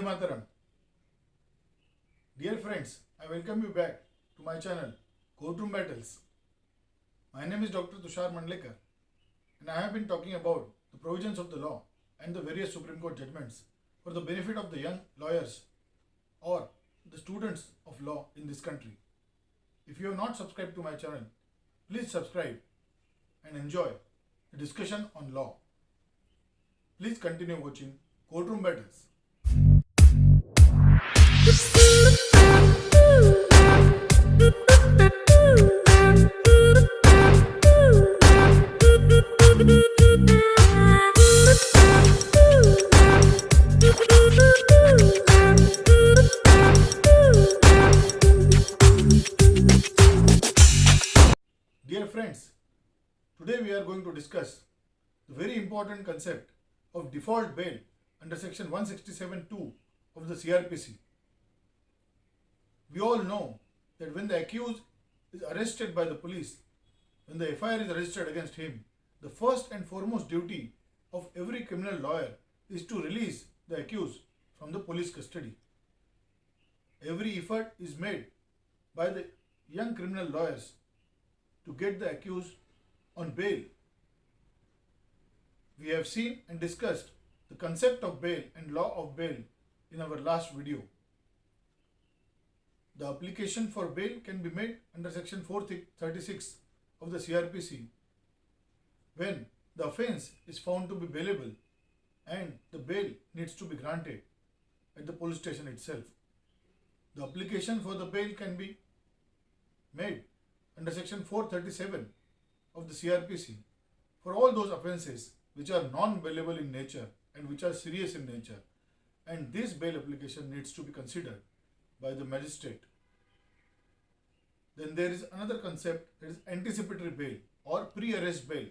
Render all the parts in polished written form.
Mataram. Dear friends, I welcome you back to my channel, Courtroom Battles. My name is Dr. Tushar Mandlekar and I have been talking about the provisions of the law and the various Supreme Court judgments for the benefit of the young lawyers or the students of law in this country. If you have not subscribed to my channel, please subscribe and enjoy the discussion on law. Please continue watching Courtroom Battles. Dear friends, today we are going to discuss the very important concept of default bail under section 167(2) of the CRPC. We all know that when the accused is arrested by the police, when the FIR is registered against him, the first and foremost duty of every criminal lawyer is to release the accused from the police custody. Every effort is made by the young criminal lawyers to get the accused on bail. We have seen and discussed the concept of bail and law of bail in our last video. The application for bail can be made under section 436 of the CRPC when the offence is found to be bailable and the bail needs to be granted at the police station itself. The application for the bail can be made under section 437 of the CRPC for all those offences which are non-bailable in nature and which are serious in nature, and this bail application needs to be considered by the magistrate. Then there is another concept, that is anticipatory bail or pre-arrest bail,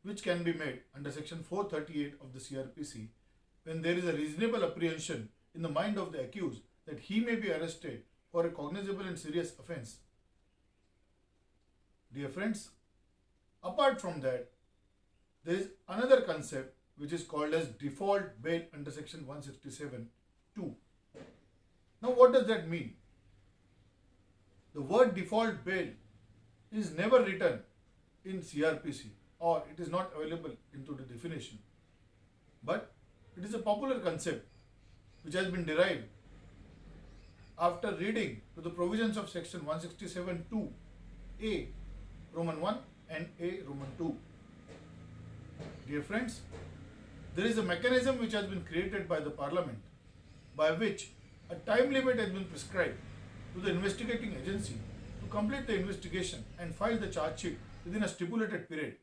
which can be made under section 438 of the CRPC when there is a reasonable apprehension in the mind of the accused that he may be arrested for a cognizable and serious offence. Dear friends, apart from that, there is another concept which is called as default bail under section 167(2). Now what does that mean? The word default bail is never written in CRPC or it is not available into the definition. But it is a popular concept which has been derived after reading to the provisions of section 167(2)(a) Roman 1 and A Roman 2. Dear friends, there is a mechanism which has been created by the Parliament by which a time limit has been prescribed to the investigating agency to complete the investigation and file the charge sheet within a stipulated period.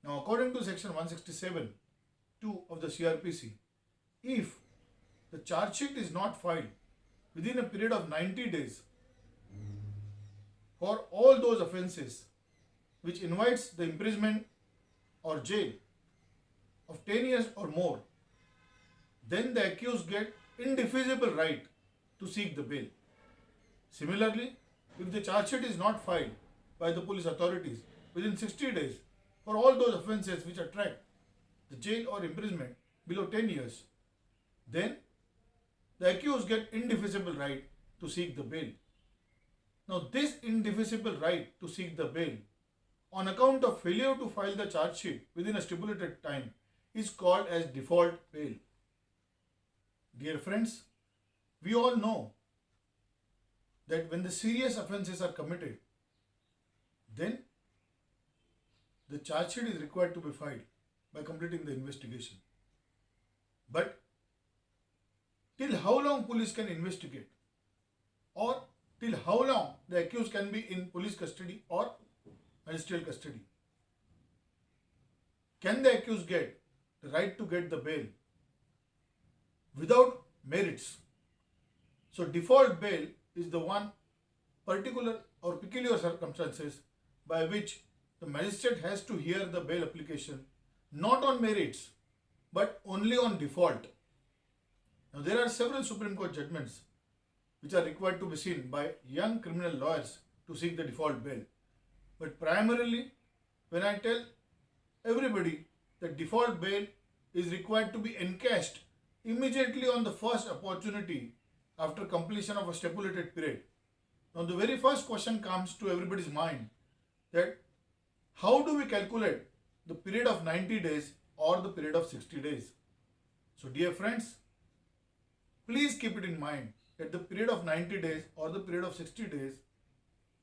Now, according to section 167(2) of the CRPC, if the charge sheet is not filed within a period of 90 days for all those offences which invites the imprisonment or jail of 10 years or more, then the accused get indefeasible right to seek the bail. Similarly, if the charge sheet is not filed by the police authorities within 60 days for all those offences which attract the jail or imprisonment below 10 years, then the accused get indefeasible right to seek the bail. Now, this indefeasible right to seek the bail on account of failure to file the charge sheet within a stipulated time is called as default bail. Dear friends, we all know that when the serious offences are committed, then the charge sheet is required to be filed by completing the investigation. But till how long police can investigate, or till how long the accused can be in police custody or ministerial custody? Can the accused get the right to get the bail without merits? So default bail is the one particular or peculiar circumstances by which the magistrate has to hear the bail application not on merits but only on default. Now there are several Supreme Court judgments which are required to be seen by young criminal lawyers to seek the default bail. But primarily, when I tell everybody that default bail is required to be encashed immediately on the first opportunity after completion of a stipulated period. Now the very first question comes to everybody's mind that how do we calculate the period of 90 days or the period of 60 days? So dear friends, please keep it in mind that the period of 90 days or the period of 60 days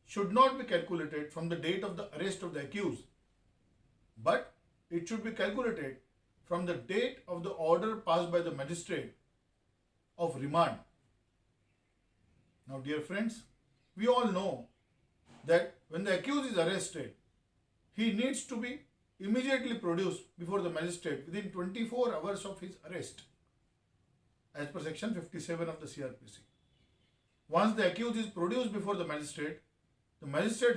should not be calculated from the date of the arrest of the accused, but it should be calculated from the date of the order passed by the magistrate of remand. Now dear friends, we all know that when the accused is arrested, he needs to be immediately produced before the magistrate within 24 hours of his arrest, as per section 57 of the CRPC. Once the accused is produced before the magistrate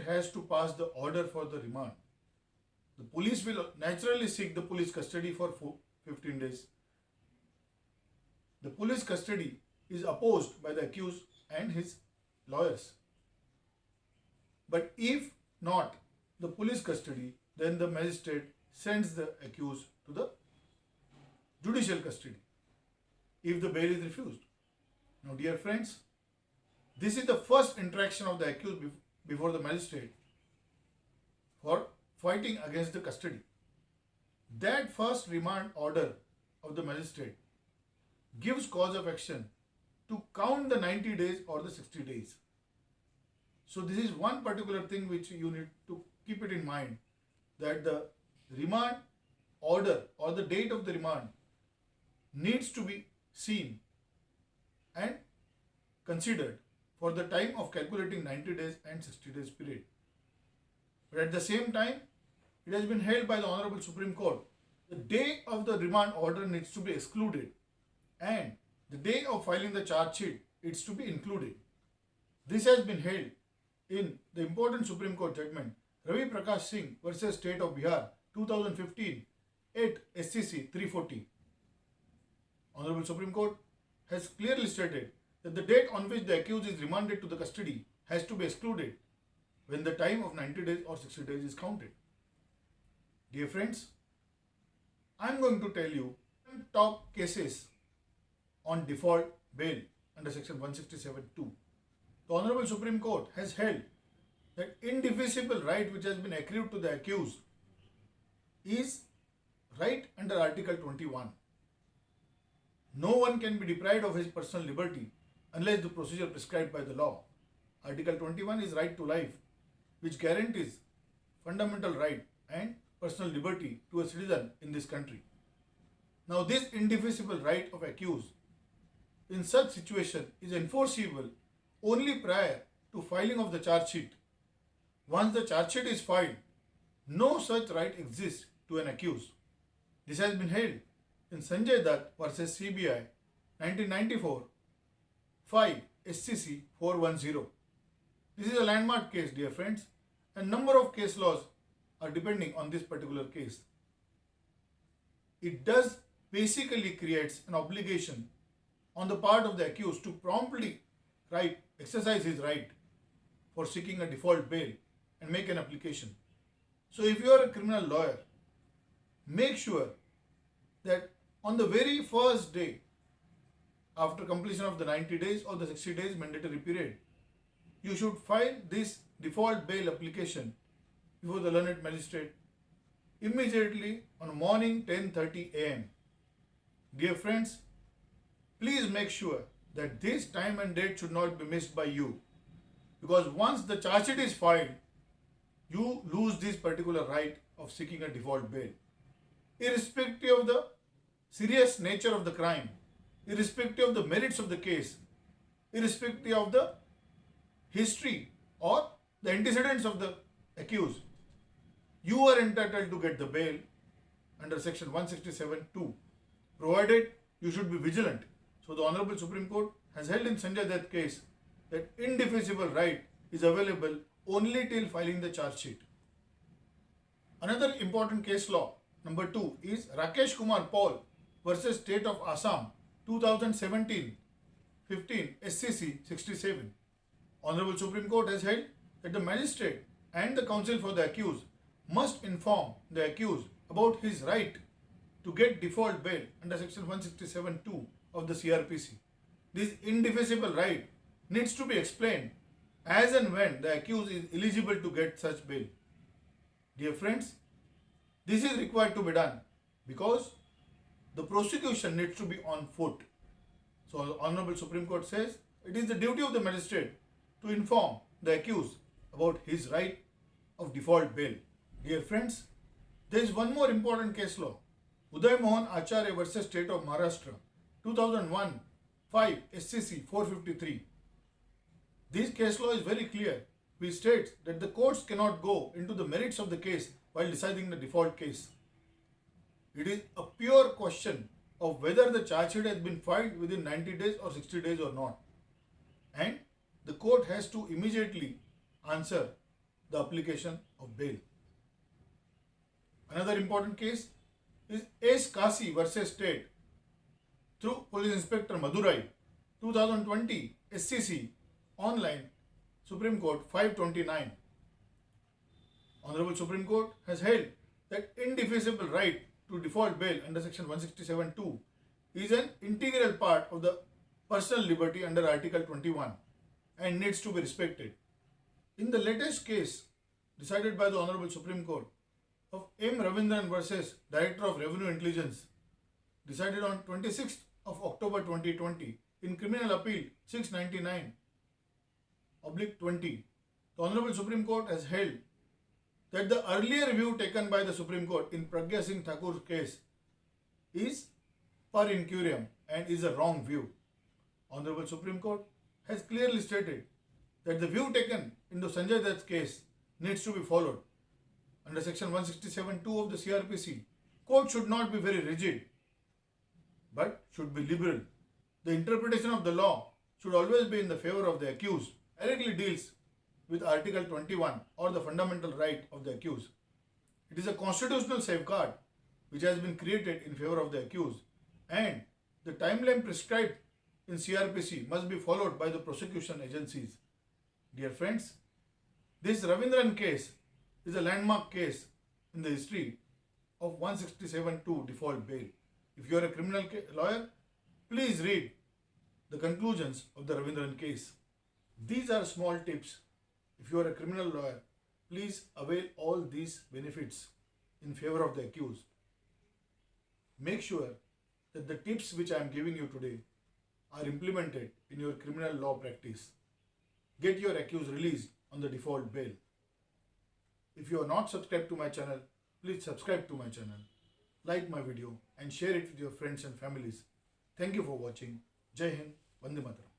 has to pass the order for the remand. The police will naturally seek the police custody for 15 days. The police custody is opposed by the accused and his lawyers. But if not the police custody, then the magistrate sends the accused to the judicial custody if the bail is refused. Now dear friends, this is the first interaction of the accused before the magistrate for fighting against the custody. That first remand order of the magistrate gives cause of action to count the 90 days or the 60 days. So this is one particular thing which you need to keep it in mind, that the remand order or the date of the remand needs to be seen and considered for the time of calculating 90 days and 60 days period. But at the same time, it has been held by the Honorable Supreme Court, the day of the remand order needs to be excluded and the day of filing the charge sheet is to be included. This has been held in the important Supreme Court judgment Ravi Prakash Singh versus State of Bihar 2015 at SCC 340. Honorable Supreme Court has clearly stated that the date on which the accused is remanded to the custody has to be excluded when the time of 90 days or 60 days is counted. Dear friends, I am going to tell you top cases on default bail under section 167(2). The Honorable Supreme Court has held that indefeasible right which has been accrued to the accused is right under Article 21. No one can be deprived of his personal liberty unless the procedure prescribed by the law. Article 21 is right to life, which guarantees fundamental right and personal liberty to a citizen in this country. Now this indefeasible right of accused in such situation is enforceable only prior to filing of the charge sheet. Once the charge sheet is filed, no such right exists to an accused. This has been held in Sanjay Dutt versus CBI 1994 5 SCC 410. This is a landmark case, dear friends, and number of case laws are depending on this particular case. It does basically creates an obligation on the part of the accused to promptly exercise his right for seeking a default bail and make an application. So if you are a criminal lawyer, make sure that on the very first day after completion of the 90 days or the 60 days mandatory period, you should file this default bail application before the learned magistrate immediately on morning 10:30 a.m. Dear friends, please make sure that this time and date should not be missed by you, because once the charge sheet is filed, you lose this particular right of seeking a default bail. Irrespective of the serious nature of the crime, irrespective of the merits of the case, irrespective of the history or the antecedents of the accused, you are entitled to get the bail under section 167(2), provided you should be vigilant. So the Honorable Supreme Court has held in Sanjay Dutt case that indefeasible right is available only till filing the charge sheet. Another important case law, number 2, is Rakesh Kumar Paul versus State of Assam 2017 15 SCC 67. Honorable Supreme Court has held that the magistrate and the counsel for the accused must inform the accused about his right to get default bail under section 167(2) of the CRPC. This indefeasible right needs to be explained as and when the accused is eligible to get such bail. Dear friends, this is required to be done because the prosecution needs to be on foot. So the Honorable Supreme Court says it is the duty of the magistrate to inform the accused about his right of default bail. Dear friends, there is one more important case law, Uday Mohan Acharya versus State of Maharashtra, 2001, 5 SCC 453. This case law is very clear, which states that the courts cannot go into the merits of the case while deciding the default case. It is a pure question of whether the charge sheet has been filed within 90 days or 60 days or not. And the court has to immediately answer the application of bail. Another important case is S. Kasi versus State through Police Inspector Madurai, 2020 SCC online, Supreme Court 529. Honorable Supreme Court has held that indefeasible right to default bail under section 167(2) is an integral part of the personal liberty under Article 21 and needs to be respected. In the latest case decided by the Honorable Supreme Court of M. Ravindran versus Director of Revenue Intelligence, decided on 26th of October 2020 in Criminal Appeal 699/20, the Honorable Supreme Court has held that the earlier view taken by the Supreme Court in Pragya Singh Thakur's case is per incuriam and is a wrong view. Honorable Supreme Court has clearly stated that the view taken in the Sanjay Dutt's case needs to be followed. Under section 167(2) of the CRPC, court should not be very rigid, but should be liberal. The interpretation of the law should always be in the favor of the accused, directly deals with Article 21 or the fundamental right of the accused. It is a constitutional safeguard which has been created in favor of the accused, and the timeline prescribed in CRPC must be followed by the prosecution agencies. Dear friends, this Ravindran case is a landmark case in the history of 167(2) default bail. If you are a criminal lawyer, please read the conclusions of the Ravindran case. These are small tips. If you are a criminal lawyer, please avail all these benefits in favor of the accused. Make sure that the tips which I am giving you today are implemented in your criminal law practice. Get your accused released on the default bail. If you are not subscribed to my channel, please subscribe to my channel, like my video and share it with your friends and families. Thank you for watching. Jai Hind, Vande Mataram.